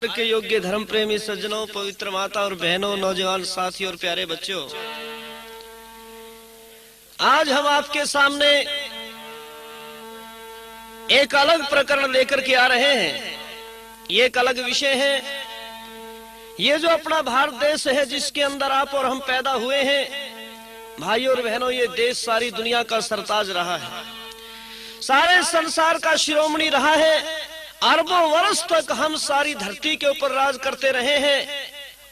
के योग्य धर्म प्रेमी सज्जनों, पवित्र माता और बहनों, नौजवान साथियों और प्यारे बच्चों, आज हम आपके सामने एक अलग प्रकरण लेकर के आ रहे हैं। ये एक अलग विषय है। ये जो अपना भारत देश है, जिसके अंदर आप और हम पैदा हुए हैं, भाइयों और बहनों, ये देश सारी दुनिया का सरताज रहा है, सारे संसार का शिरोमणि रहा है। अरबों वर्ष तक हम सारी धरती के ऊपर राज करते रहे हैं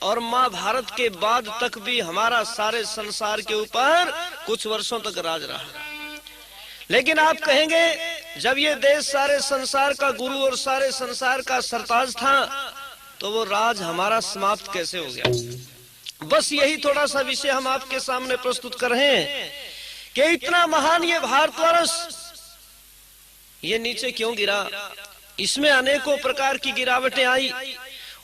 और माँ भारत के बाद तक भी हमारा सारे संसार के ऊपर कुछ वर्षों तक राज रहा। लेकिन आप कहेंगे, जब ये देश सारे संसार का गुरु और सारे संसार का सरताज था, तो वो राज हमारा समाप्त कैसे हो गया? बस यही थोड़ा सा विषय हम आपके सामने प्रस्तुत कर रहे हैं कि इतना महान ये भारतवर्ष ये नीचे क्यों गिरा। इसमें अनेकों प्रकार की गिरावटें आई,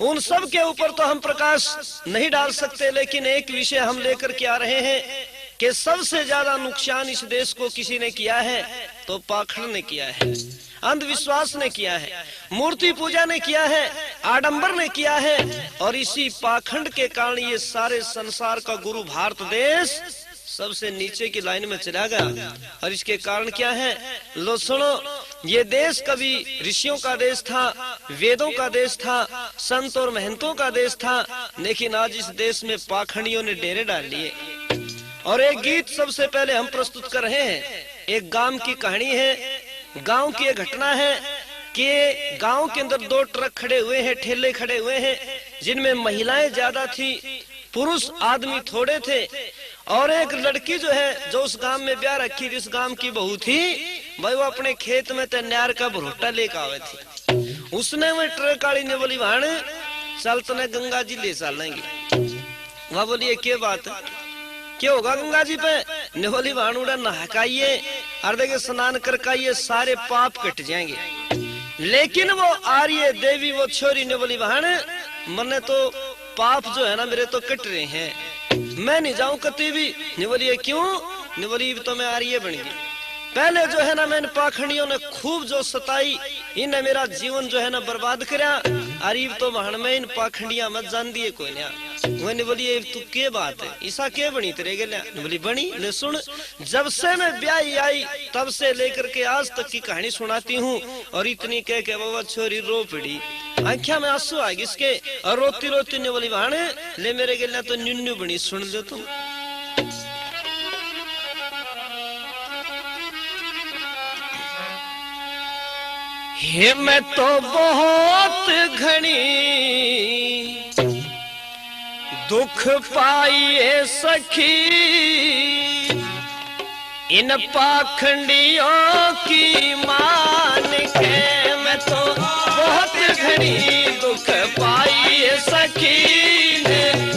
उन सब के ऊपर तो हम प्रकाश नहीं डाल सकते, लेकिन एक विषय हम लेकर के आ रहे हैं कि सबसे ज्यादा नुकसान इस देश को किसी ने किया है तो पाखंड ने किया है, अंधविश्वास ने किया है, मूर्ति पूजा ने किया है, आडंबर ने किया है। और इसी पाखंड के कारण ये सारे संसार का गुरु भारत देश सबसे नीचे की लाइन में चला गया। और इसके कारण क्या है? लो सुनो, ये देश कभी ऋषियों का देश था, वेदों का देश था, संत और महंतों का देश था, लेकिन आज इस देश में पाखंडियों ने डेरे डाल लिए। और एक गीत सबसे पहले हम प्रस्तुत कर रहे हैं। एक गांव की कहानी है, गांव की एक घटना है कि गांव के अंदर दो ट्रक खड़े हुए हैं, ठेले खड़े हुए हैं, जिनमें महिलाएं ज्यादा थी, पुरुष आदमी थोड़े थे। और एक लड़की जो है, जो उस गांव में ब्याह रखी थी, इस गांव की बहू थी, भाई वो अपने खेत में तैयार का भरोटा लेकर आवे थी। उसने वो ट्रक वाली ने बोली, भाण चल तने गंगा जी ले चलेंगे। वह बोली, क्या बात है, क्या होगा गंगा जी पे? ने बोली, भाण उड़ा नहाकाइए, अर्धे के स्नान करकाइए, सारे पाप कट जाएंगे। लेकिन वो आर्य देवी, वो छोरी ने बोली, भाण मने तो पाप जो है ना मेरे तो कट रहे हैं, मैं नहीं जाऊं कभी भी। ने बोली, क्यों? ने बोली, तो मैं आर्य बन गई। पहले जो है ना मैं पाखंडियों ने खूब जो सताई, इन्हें मेरा जीवन जो है ना बर्बाद करा। अरीब तो महन में इन पाखंडिया मत जान दिए कोई ना। मैंने बोली, तू के बात है, ईसा के बनी तेरे गल्या? ने बोली, बनी। ने सुन, जब से मैं ब्याही आई तब से लेकर के आज तक की कहानी सुनाती हूँ। और इतनी कह के बाबा छोरी रो पड़ी, आंखिया में आंसू आ गए इसके, और रोती रोती ने बोली, भाने ले मेरे गल्या तो न्यून्यू बनी, सुन लो तुम। हे मैं तो बहुत घनी दुख पाइए सखी, इन पाखंडियों की मान के। मैं तो बहुत घनी दुख पाइए सखी,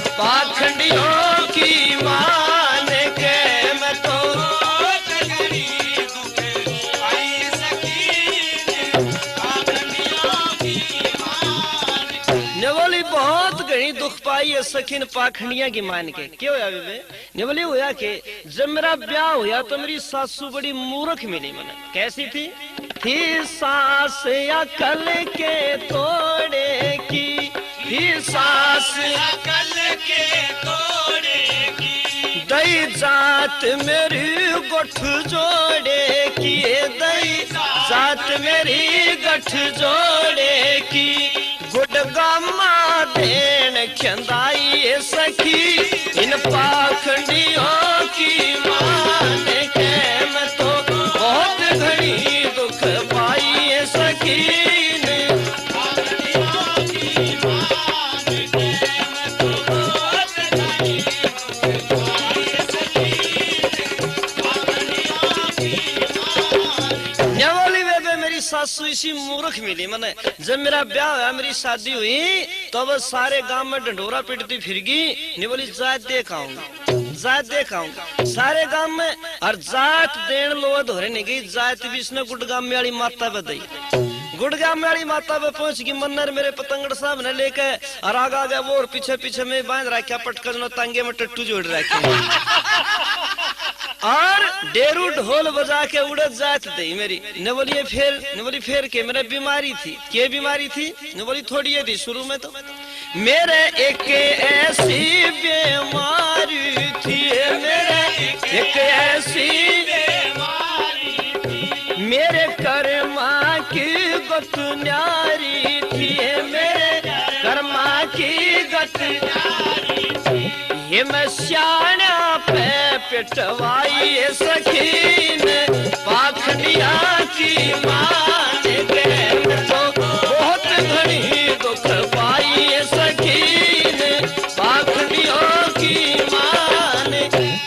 पाखंडियों की मान के। मैं तो बहुत घनी दुख पाइए सखी, पाखंडियों की मान के। ने बोली, बहुत घनी दुख पाइए सखीन पाखंडिया की मान के। क्यों होया बेबे? ने बोली, होया के जब मेरा ब्याह हुआ तो मेरी सासू बड़ी मूर्ख मिली मने। कैसी थी? थी सास अकल के तोड़े की, थी सास अकल के तोड़े की, दई जात मेरी गठ जोड़े की, दई जात मेरी गठ जोड़े की। गुडगामा देन खंदाई सखी, इन पाखंडियों की मान के। मैं तो बहुत घनी दुख पाई सखी, पाखंडियों की मान के। मैं तो बहुत घनी दुख पाई सखी, पाखंडियों की मान के। बोली, बेबे मेरी सासू इसी मूर्ख मिली मने। जब मेरा ब्याह हुआ, मेरी शादी हुई, तो अब सारे गांव में ढंडोरा पिटती फिरगी। नहीं बोली, जात देखाऊंगा, जात देखाऊंगा सारे गांव में। और जात देन लो धोरे नहीं गई, जात भी इसने गुड़गाम में वाली माता पे दी। गुड़गाम में वाली माता पे पहुंच गई मन्नर मेरे पतंगड़ साहब ने लेके, और आगा गया वो, और पीछे पीछे में बांध रखा पटकन तांगे में टट्टू जोड़ रखे। और डेरू ढोल बजा के उड़त जात दे मेरी। ने बोली फिर के मेरे बीमारी थी। क्या बीमारी थी? ने बोली थोड़ी थी शुरू में तो। मेरे एक ऐसी बीमारी थी, मेरे एक ऐसी बीमारी थी, मेरे कर्मा की गत न्यारी थी, मेरे कर्मा की गत न्यारी थी। ये मैं श्याना पे पिटवाई सखीन पाखंडिया की मान के तो बहुत घनी दुख पाई सखीन पाखंडियों की मान।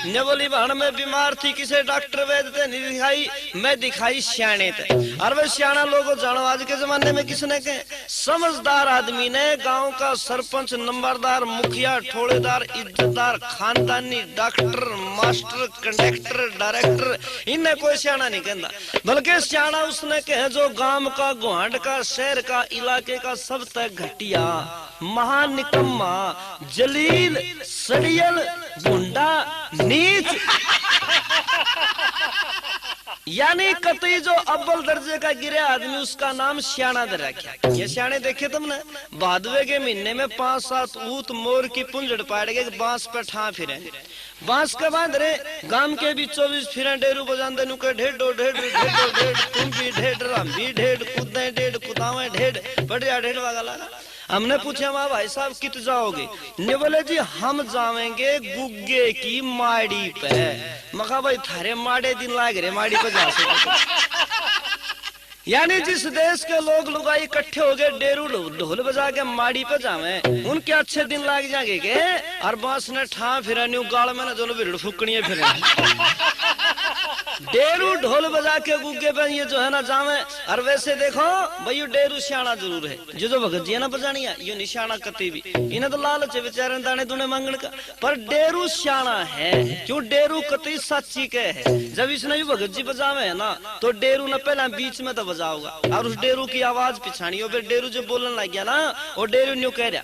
ने बोली बहन मैं बीमार थी, किसे डॉक्टर वैद्य ते नहीं दिखाई, मैं दिखाई श्याणे ते। और वे श्याणा लोगों जानो आज के जमाने में किसने कहे? समझदार आदमी ने, गांव का सरपंच, नंबरदार, मुखिया, ठोड़ेदार, इज्जतदार, खानदानी, डॉक्टर, मास्टर, कंडक्टर, डायरेक्टर, इन्हें कोई श्याणा नहीं कहता। बल्कि श्याणा उसने कहे जो गांव का, गुहांड का, शहर का, इलाके का सब तक घटिया, महानिकम्मा, जलील, सड़ियल, गुंडा, नीच, यानी कतई जो अव्वल दर्जे का गिरे आदमी, उसका नाम श्याणा दे रखा। ये श्याणे देखे तुमने? भादवे के महीने में 5-7 ऊत मोर की पुंजड़ पाड़ के बांस पे ठा फिरे, बांस के बांध रहे, गांव के भी 24 फिरे, डेरू बजाते नुके ढेडो ढेड ढेडो ढेड, तुम भी ढेड, हम भी ढेड, कूदे ढेड, कुदावे ढेड, बढ़िया ढेड वागा लगा। हमने पूछा वहां भाई साहब कित जाओगे? ने बोले जी हम जावेंगे गुग्गे की माड़ी पे। मखा भाई थारे माड़े दिन लाग रहे, माड़ी पे जा सकते। यानी जिस देश के लोग लुगाई इकट्ठे हो गए डेरू ढोल बजा के माड़ी पे जावे, उनके अच्छे दिन लाग जाएंगे के। और बांस ने ठा फिरा न्यू गाल में ना जो भिड़ फुकनिए फिर डेरू ढोल बजा के गुग्गे पे ये जो है ना जावे। और वैसे देखो भाई डेरू श्याणा जरूर है, जो भगत जी है ना बजानिया, ये निशाना कती भी, इन्हें तो लालच है बेचारे दाने दुने मांगण का, पर डेरू श्याणा है। क्यों? डेरू कती सच्ची के है। जब इसने भी भगत जी बजावे है ना, तो डेरू ने पहले बीच में तो बजाओगा, और उस डेरू की आवाज पिछानी हो, फिर डेरू जो बोलने लग गया ना, और डेरू न्यू कह रहा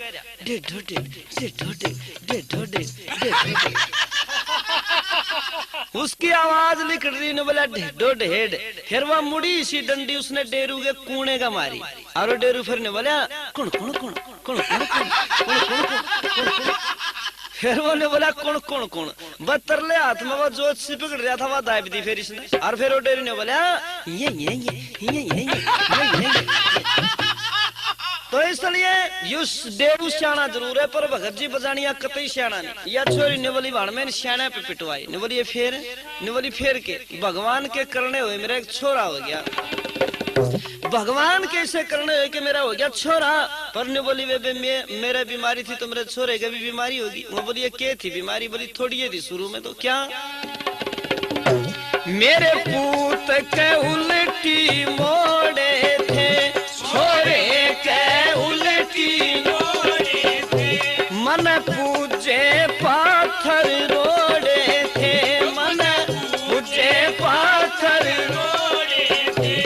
उसकी आवाज लिख रही ने बोला ढेडो ढेड। फिर वह मुड़ी सी डंडी उसने डेरू के कूने का मारी, और डेरू फिर ने बोला कौन कौन कौन कौन कौन कौन। फिर वो ने बोला कौन कौन कौन, बतरले हाथ में वो जोत से पकड़ रहा था, वह दाब दी फिर इसने। और फिर वो डेरू ने बोला ये तो इसलिए युस डेरू श्याणा जरूर है, पर भगत जी बजानिया कतई श्याणा नहीं। या छोरी ने बोली भाण में श्याणा पे पिटवाई, ने बोली फिर, ने बोली फिर के भगवान के करने हुए मेरा एक छोरा हो गया, भगवान कैसे करने हुए कि मेरा हो गया छोरा। पर ने बोली वे मेरे बीमारी थी तो मेरे छोरे की भी बीमारी होगी। वो बोली क्या थी बीमारी? बोली थोड़ी थी शुरू में तो। क्या? मेरे पूत के उल्टी मोड़े थे, छोरे के उल्टी मोड़े थे, मन पूजे पाथर रोड़े थे, मन पूजे पाथर रोड़े थे,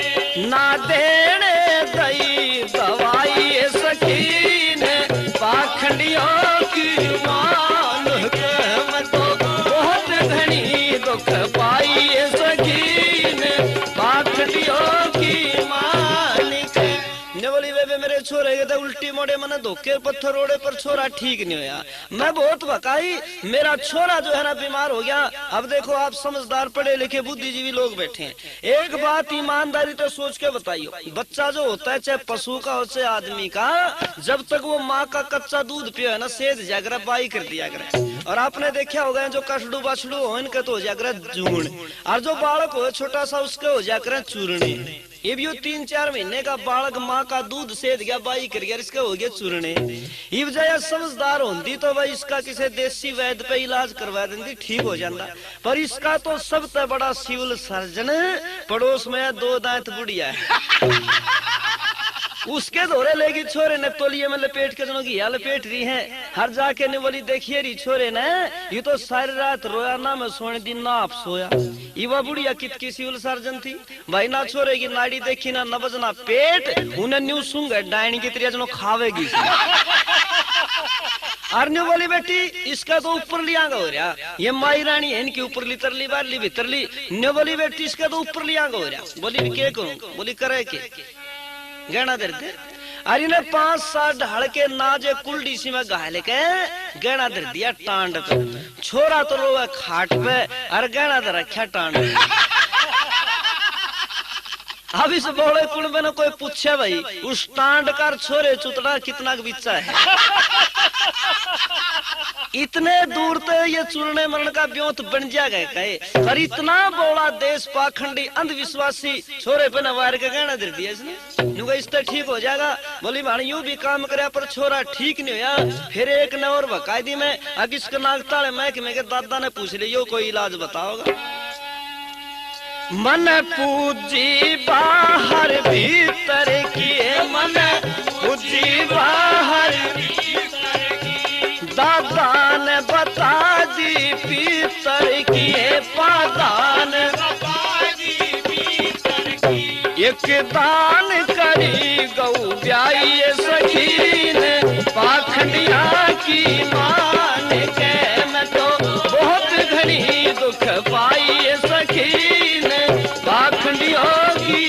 ना देने दई दवाई सकीन पाखंडियों की मान के तो बहुत घनी दुख पाई सकीन पाखंडियों की मान के। ने बोली वे मेरे छोरे के तो उल्टी मोड़े मन धोखे पत्थर रोड़े, पर छोरा ठीक नहीं होया। मैं बहुत भकाई, मेरा छोरा जो है ना बीमार हो गया। अब देखो आप समझदार पढ़े लिखे बुद्धिजीवी लोग बैठे हैं, एक बात ईमानदारी तो सोच के बताइयो, बच्चा जो होता है चाहे पशु का हो चाहे आदमी का, जब तक वो माँ का कच्चा दूध पियो है ना, सेज जाकर बाई कर दिया करे। और आपने देखा होगा जो कछड़ू बछड़ू हो इनके तो हो जाकर जूण, और जो बालक हो छोटा सा उसके हो जाकर चूरने। ये भी 3-4 महीने का बालक माँ का दूध सेद गया बाई कर गया, इसका हो गया चूरने। ये वजह समझदार होती तो भाई इसका किसी देसी वैद्य पे इलाज करवा देती, ठीक हो जाता। पर इसका तो सबसे बड़ा सिविल सर्जन पड़ोस में 2 दांत बुढ़िया है, उसके दौरे लेगी छोरे ने तोलिए में लपेट के जनों की लपेट रही है। हर जाके ने बोली देखिए री छोरे ने ये तो सारी रात रोया ना, मैं सोने दिन ना आप सोया। ये वह बुढ़िया कित की सिविल सर्जन थी भाई, ना छोरे की नाड़ी देखी ना नब्ज ना पेट, उन्हें न्यू सुंग डायनी की तरह जनो खावेगी। आरने बोली बेटी इसका तो ऊपर लिया हो रहा, ये माई रानी है इनकी ऊपर ली तरली बारली भीतरली। ने बोली बेटी इसका तो ऊपर लिया हो रहा। बोली क्या करूं? बोली करे के गहना दे दे। अरे ने 5-7 ढाल के नाजे कुल्डी सी में घायल के गहना दे दिया टांड पे। छोरा तो रोवे खाट पे और गहना दे रखा टांड पे। अब इस बोले कुंबे ने कोई पूछे भाई उस टांड कर छोरे चुतड़ा कितना बिच्चा है। इतने दूर ते ये चूरने मरण का ब्योत बन जाएगा कहे, पर इतना बोला देश पाखंडी अंधविश्वासी छोरे पे नवार के गहना दे दिया इसने। नुगा इससे ठीक हो जाएगा। बोली भाई यूं भी काम करे पर छोरा ठीक नहीं होया। फिर एक ने और बकायदी में अब इसके नागताले महकमे के दादा ने पूछ लियो कोई इलाज बताओगा। मन पूजी बाहर भीतर किए, मन पूजी बाहर दादा ने बता दी पीतर किए, पादान एक दान करी गौ ब्याई सखी ने पाखंडिया की मान के मैं तो बहुत घनी दुख पाई सखी ने पाखंडियों की।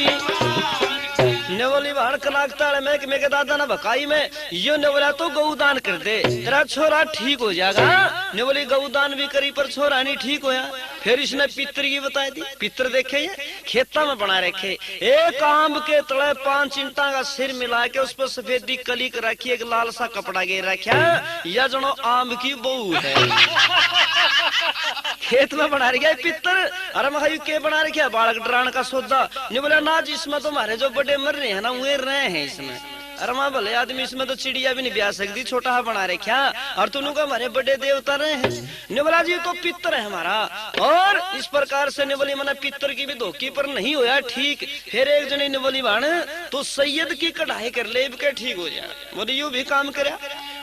नेवली बाहर कनाकताले में कि मेरे दादा ना भकाई में यो नेवला तो गौदान कर दे तेरा छोरा ठीक हो जाएगा। नेवली गौदान भी करी पर छोरा नहीं ठीक होया। फिर इसने पितर की बताई दी। पितर देखे ये खेता में बना रखे एक आम के तले 5 ईंटा का सिर मिला के उस पर सफेदी कली कर रखी, एक लाल सा कपड़ा गे रखा या जनो आम की बहू है। खेत में बना रखा है पितर। अरे मैं के बना रखा बालक डरान का सौदा। नहीं बोला ना जिसमें तो हमारे जो बड़े मर रहे हैं ना वे रहे हैं इसमें। अरे माँ भले आदमी इसमें तो चिड़िया भी नहीं ब्याह सकती, छोटा हा बना रखा और तूने का हमारे बड़े देवता रहे हैं। निवला जी तो पितर है हमारा। और इस प्रकार से निवली मना पितर की भी धोखी पर नहीं होया ठीक। फिर एक जनी निवली बाण तो सैयद की कढ़ाई कर ले के ठीक हो जाए। बोली यू भी काम करे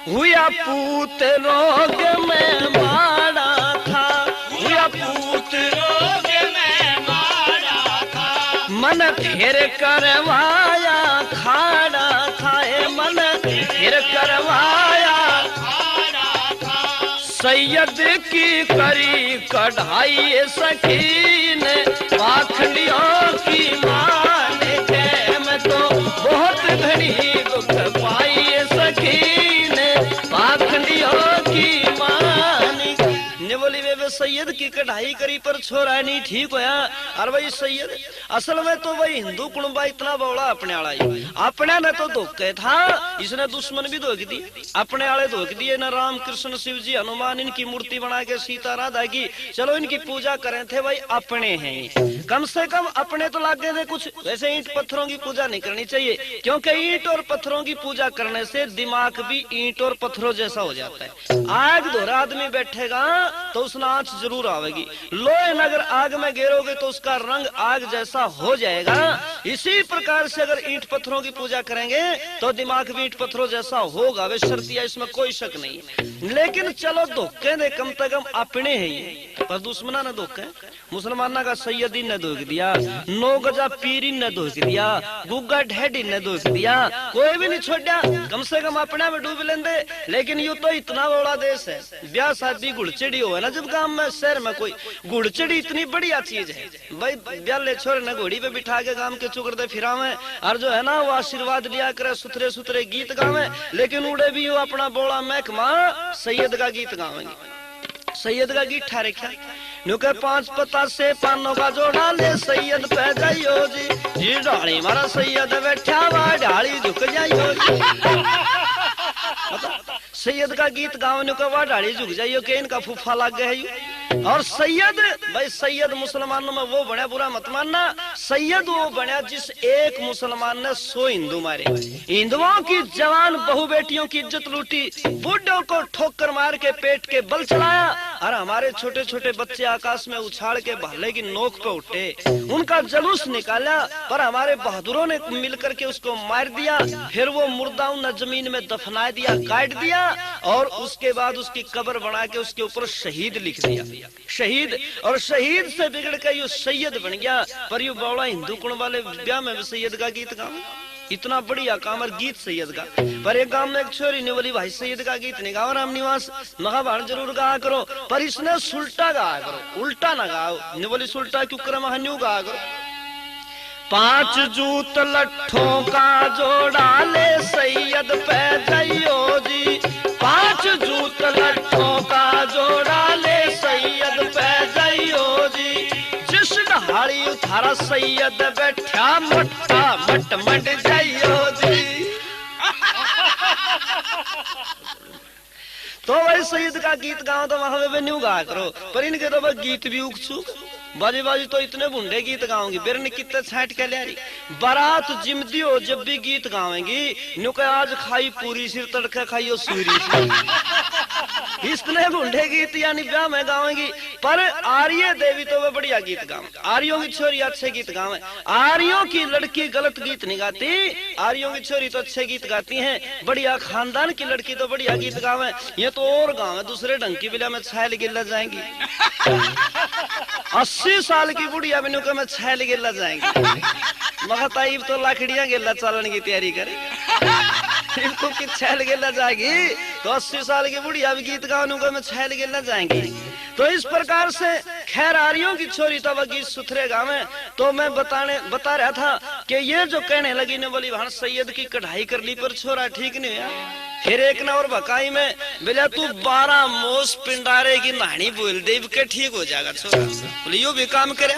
हुआ पूत रोग में मारा था, हुआ पूत रोग में मारा था, मन फिर करवाया खाड़ा था, मन फिर करवाया खाड़ा था। सैयद की करी कढ़ाई सकीन पाखंडियों की मान के मैं तो बहुत घड़ी दुख पाई सकीन पाखंडियों की मान। बोली वे सैयद की कढ़ाई करी पर छोरा नहीं ठीक होया। और भाई सैयद असल में तो वही हिंदू कुणबा इतना बौला अपने आला ही अपने ने तो धोखे था, इसने दुश्मन भी धोख दिए, अपने आले धोख दिए न। राम कृष्ण शिव जी हनुमान इनकी मूर्ति बना के सीता राधा की चलो इनकी पूजा करें थे भाई अपने हैं, कम से कम अपने तो लागे थे कुछ। वैसे ईंट पत्थरों की पूजा नहीं करनी चाहिए क्योंकि ईंट और पत्थरों की पूजा करने से दिमाग भी ईंट और पत्थरों जैसा हो जाता है। आग धोरा आदमी बैठेगा तो उसमें आंच जरूर आवेगी। लोहे में अगर आग में गिरोगे तो उसका रंग आग जैसा हो जाएगा। इसी प्रकार से अगर ईंट पत्थरों की पूजा करेंगे तो दिमाग भी ईंट पत्थरों जैसा होगा। वे शर्तिया इसमें कोई शक नहीं। लेकिन चलो धोखे दे कम से कम अपने है पर दुश्मना ने धोखे। मुसलमाना का सैयदी ने धोख दिया, 9 गजा पीरी ने धोख दिया, गुग्गा ढेडी ने धोख दिया, कोई भी नहीं छोड़ा। कम से कम अपने में डूब लेंदे। लेकिन यू तो इतना बड़ा देश है, ब्याह शादी गुड़चड़ी हो है ना जब गांव में शहर में कोई गुड़चड़ी इतनी बढ़िया चीज है भाई। ब्याले छोरे ने घोड़ी पे बिठा के गांव के चुकर दे फिरावे और जो है ना वो आशीर्वाद लिया करे, सुथरे सुथरे गीत गावे। लेकिन उड़े भी वो अपना बोला महकमा सैयद का गीत गावेंगे। सैयद का गीत ठा रखा नुके 5 पत्ता से पानों का जोड़ा ले सैयद पे जाइयो जी ढाली मारा सैयद बैठा हुआ ढाली झुक जाइयो जी। सैयद का गीत गाँव का वह ढाली झुक जाइयो के इनका फूफा लग गया। और सैयद भाई सैयद मुसलमानों में वो बना, बुरा मत मानना, सैयद वो बना जिस एक मुसलमान ने 100 हिंदू मारे। हिंदुओं की जवान बहु बेटियों की इज्जत लूटी, बुढ़ों को ठोकर मार के पेट के बल चलाया और हमारे छोटे छोटे बच्चे आकाश में उछाल के भाले की नोक पे उठे, उनका जुलूस निकाला। पर हमारे बहादुरों ने मिलकर के उसको मार दिया। फिर वो मुर्दा उन जमीन में दफना दिया, काट दिया और उसके बाद उसकी कब्र बना के उसके ऊपर शहीद लिख दिया। शहीद और शहीद से बिगड़ के यू सैयद बन गया। पर यू बौड़ा हिंदू कुण वाले ब्याह में भी सैयद का गीत गाओ। इतना बढ़िया काम और गीत सैयद का। पर एक गांव में एक छोरी ने बोली भाई सैयद का गीत नहीं गाओ राम निवास, मगा भाण जरूर गाया करो, पर इसने सुल्टा गाया करो, उल्टा ना गाओ। ने बोली सुल्टा क्यों करे, महा न्यू गाया करो। 5 जूत लट्ठों का जोड़ा ले सैयद पे जाइयो जी, 5 जूत लट्ठों का जोड़ा ले सैयद पे जाइयो जी, जिस ढाड़ी उठारा सैयद बैठा मट्टा मट मट जाइयो जी। तो भाई सैयद का गीत गाओ तो वहां पे न्यू गा करो, पर इनके तो भाई गीत भी उकसू बाजी बाजी तो इतने बुंडे गीत गाऊंगी, बिरन कितने छाट के ले रही बारात जिमदी हो जब भी गीत गावेंगी नुके आज खाई पूरी सिर तड़के खाइयो सूरी। इतने बुंडे गीत यानी ब्याह में गावेंगी। पर आर्य देवी तो वे बढ़िया गीत गावे, आर्यों की छोरी अच्छे गीत गावे, आर्यों की लड़की गलत गीत नहीं गाती, आर्यों की छोरी तो अच्छे गीत गाती हैं, बढ़िया खानदान की लड़की तो बढ़िया गीत गावे। ये तो और गाँव है दूसरे ढंग की बिला में छैल गिल्ला जाएंगी, 80 साल की बुढ़िया बिनु के मैं छैल गिल्ला जाएंगी, मगर ताइब तो लाखड़ियां गिल्ला चलन की तैयारी करेगी, इनको की छैल गिल्ला जाएगी तो 80 साल की बुढ़िया भी गीत गाने को मैं छैल गिल्ला जाएंगी। तो इस प्रकार से खैर आर्यों की छोरी तब गीत सुथरे गावे। तो मैं बता रहा था कि ये जो कहने लगी ने बोली वहां सैयद की कढ़ाई कर ली पर छोरा ठीक नहीं हुआ। फिर एक ना और भकाई में बोला तू 12 मोस पिंडारे की नहानी बोल दे के ठीक हो जाएगा छोरा। बोले यो भी काम करे,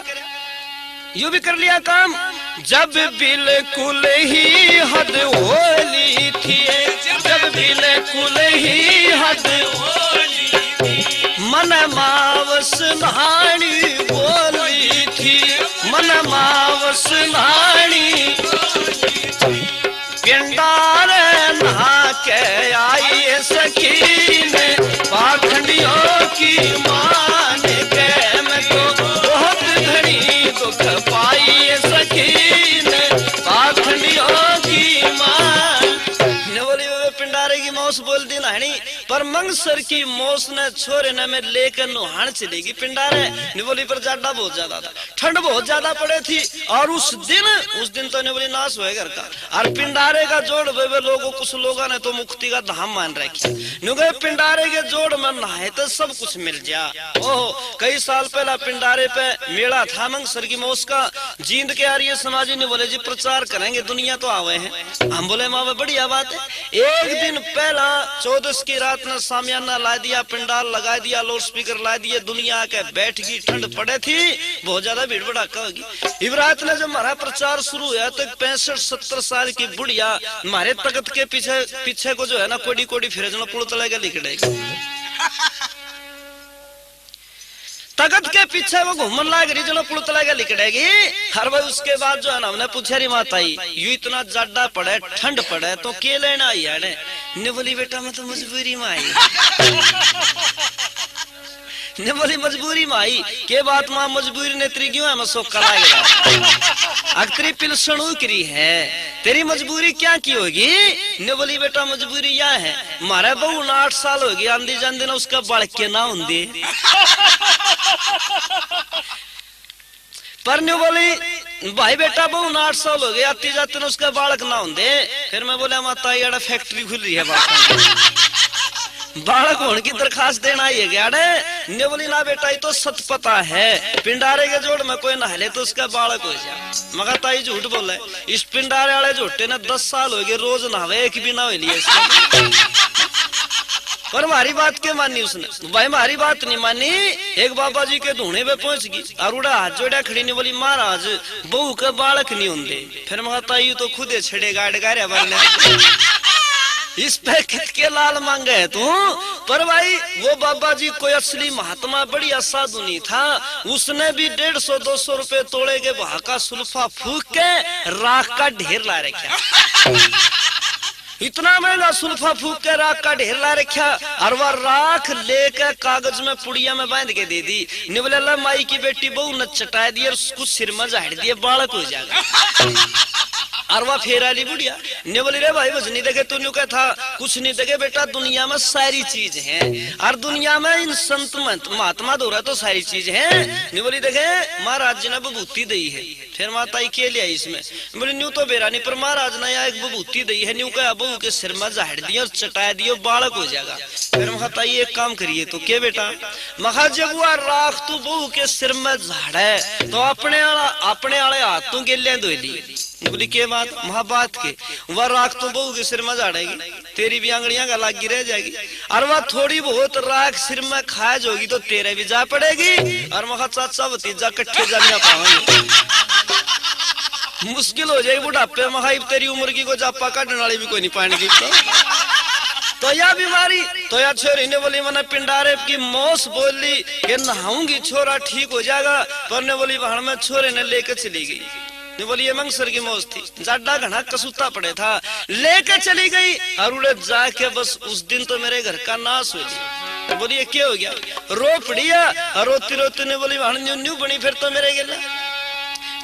यू भी कर लिया काम। जब बिल्कुल ही हद होली थी, जब बिल्कुल ही हद होली थी, मन मावस नहानी बोली थी, मन मावस नहानी पिंडार नहा के आई सखी ने पाखंडियों की मान के मैं तो बहुत घड़ी दुख पाई सखी ने पाखंडियों की मान। ने बोली वे पिंडारे की मौस बोल दी नहानी, पर मंगसर की मौस ने छोरे ने में लेकर नुहान चलेगी पिंडारे। ने बोली पर जाडा बहुत ज्यादा था, ठंड बहुत ज्यादा पड़े थी, और उस दिन तो ने बोली नाश हुए घर का। और पिंडारे का जोड़ वे लोगों कुछ लोगों ने तो मुक्ति का धाम मान रखी, नुगे पिंडारे के जोड़ में नहाए तो सब कुछ मिल जा। ओह कई साल पहला पिंडारे पे मेला था मंगसर की मौस का। जींद के आर्य समाजी ने बोले जी प्रचार करेंगे, दुनिया तो आवे हैं। हम बोले माँ बढ़िया बात है। एक दिन पहला 14 की रात ने सामियाना ला दिया, पिंडाल लगा दिया, लाउड स्पीकर ला दिए, दुनिया के बैठ गई, ठंड पड़े थी, बहुत ज्यादा भीड़ भड़ाका होगी। इस रात ने जब हमारा प्रचार शुरू हुआ तो 65-70 साल की बुढ़िया हमारे तख्त के पीछे को जो है ना कोडी कोडी फिर पुल तलेगा लिखड़ेगी, तख्त के पीछे वो घूमन लाग रही जो पुल तलेगा लिखड़ेगी। हर भाई उसके बाद जो है ना हमने पूछा री माता यू इतना जाडा पड़े ठंड पड़े तो के लेना आई है ने बोली बेटा मैं तो मजबूरी में आई। ने बोली मजबूरी में आई के बात मां मजबूरी ने तेरी क्यों है मैं सोखा लाग रहा अक्तरी पिलसण उकरी है तेरी मजबूरी क्या की होगी। ने बोली बेटा मजबूरी यह है मारे बहू 8 साल हो गई आंधी जांदी ना उसका बढ़ के ना होंगे। पर ने बोली भाई बेटा बहु 8 साल हो गए आती जाते ना उसका बालक ना होंगे। फिर मैं बोला माता ये फैक्ट्री खुल रही है बालक होने की दरखास्त देना आई है क्या ने बोली ना बेटा ये तो सत पता है पिंडारे के जोड़ में कोई नहले तो उसका बालक हो जाए। मगर ताई झूठ बोला है इस पिंडारे वाले झूठे ने 10 साल हो गए रोज नहावे एक भी ना हो लिए। पर हमारी बात के मानी उसने भाई हमारी बात नहीं मानी। एक बाबा जी के धूने पे पहुंच गई और उड़ा हाथ जोड़ा खड़ी ने बोली महाराज बहू के बालक नहीं होंगे। फिर मैं ताई तो खुदे छड़े गाड़ गारे बनने इस पे खित के लाल मांगे है तू। पर भाई वो बाबा जी कोई असली महात्मा बढ़िया साधु नहीं था, उसने भी 150-200 रुपए तोड़े के भाव का सुल्फा फूक के राख का ढेर ला रखा। इतना महंगा सुल्फा फूक के राख का ढेर ला रखा और वह राख लेकर कागज में पुड़िया में बांध के दे दी। निवले माई की बेटी बहू न चटा दी और उसको सिर में झाड़ दिए बालक हो जाएगा। और वह फेर आली बुढ़िया ने बोली रे भाई बस नहीं देखे तू न्यू क्या था कुछ नहीं देखे बेटा दुनिया में सारी चीज है और दुनिया में इन संत महात्मा दो रहा तो सारी चीज है। ने बोली देखे महाराज जी ने विभूति दी है फिर माता के लिए इसमें बोली न्यू तो बेरा नहीं पर महाराज ने यहाँ एक विभूति दी है न्यू क्या बहू के सिर में झाड़ दिया और चटाया दियो बालक हो जाएगा। फिर महाता ये एक काम करिए तो क्या बेटा महा जब वह राख तू बहू के सिर में झाड़ है तो अपने आले हाथों के लिए धो ली। बोली के बात महाबात के वह राख तो बहू के सिर में झाड़ेगी तेरी भी आंगड़ियां का लागी रह जाएगी और वह थोड़ी बहुत राख सिर में खाज होगी तो तेरे भी जा पड़ेगी और महा चाचा भतीजा कट्ठे जाना पाएंगे मुश्किल हो जाएगी बुढ़ापे महा तेरी उम्र की को जापा काटने वाली भी कोई नहीं पाएगी तो यह बीमारी तो यह छोरी ने बोली मैंने पिंडारे की मौस बोली कि नहाऊंगी छोरा ठीक हो जाएगा पर ने बोली वहां में छोरे ने लेकर चली गई। ने बोली ये मंगसर की मौज थी जाडा घना कसूता पड़े था लेके चली गई और उड़े जाके बस उस दिन तो मेरे घर का नाश हो गया। तो बोली ये क्या हो गया रो पड़िया रोती रोती ने बोली वहां न्यू न्यू बनी फिर तो मेरे गेला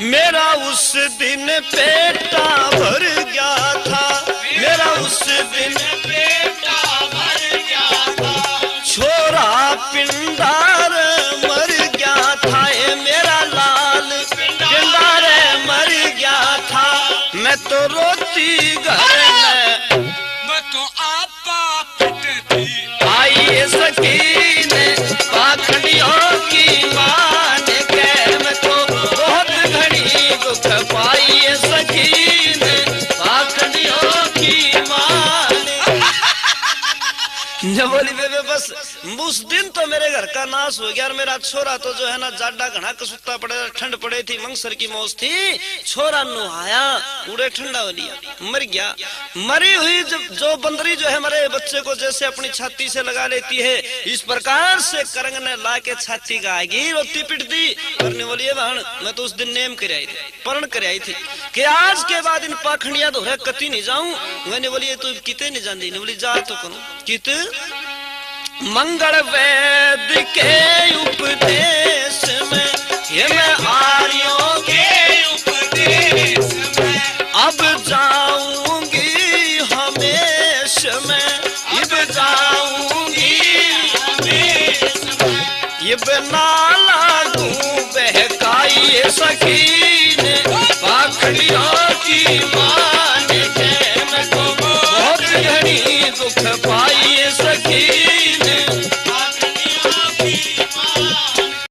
मेरा उस दिन पेटा भर गया था मेरा उस दिन पेटा भर गया था छोरा पिंडार मर गया था ये मेरा लाल पिंडार मर गया था मैं तो रोती घर में मैं तो आपा पिटती आई सकीन पाखड़ियों की मान के मैं तो बहुत घड़ी दुख पाई सकीन पाखड़ियों की मान। जब बोली बेबे बस उस दिन तो मेरे घर का नाश हो गया और मेरा छोरा तो जो है ना जाडा घना कसूता पड़े ठंड पड़े थी मंगसर की मौज थी छोरा नुहाया उड़े ठंडा हो लिया मर गया। मरी हुई जो बंदरी जो है हमारे बच्चे को जैसे अपनी छाती से लगा लेती है इस प्रकार से करंग ने ला के छाती का आगी रोती पिटती करने वाली है बहन मैं तो उस दिन नेम कर आई थी परण कर आई थी कि आज के बाद इन पाखंडिया दोहरा कति नहीं जाऊं। मैंने बोली तू किते नहीं जानती ने बोली जा तो करूं कित मंगल वेद के उपदेश में ये मैं आर्यों के उपदेश में अब जाऊंगी हमेशा में अब जाऊंगी हमेशा में ये नाला दूं बहकाई सकीन पाखड़ियों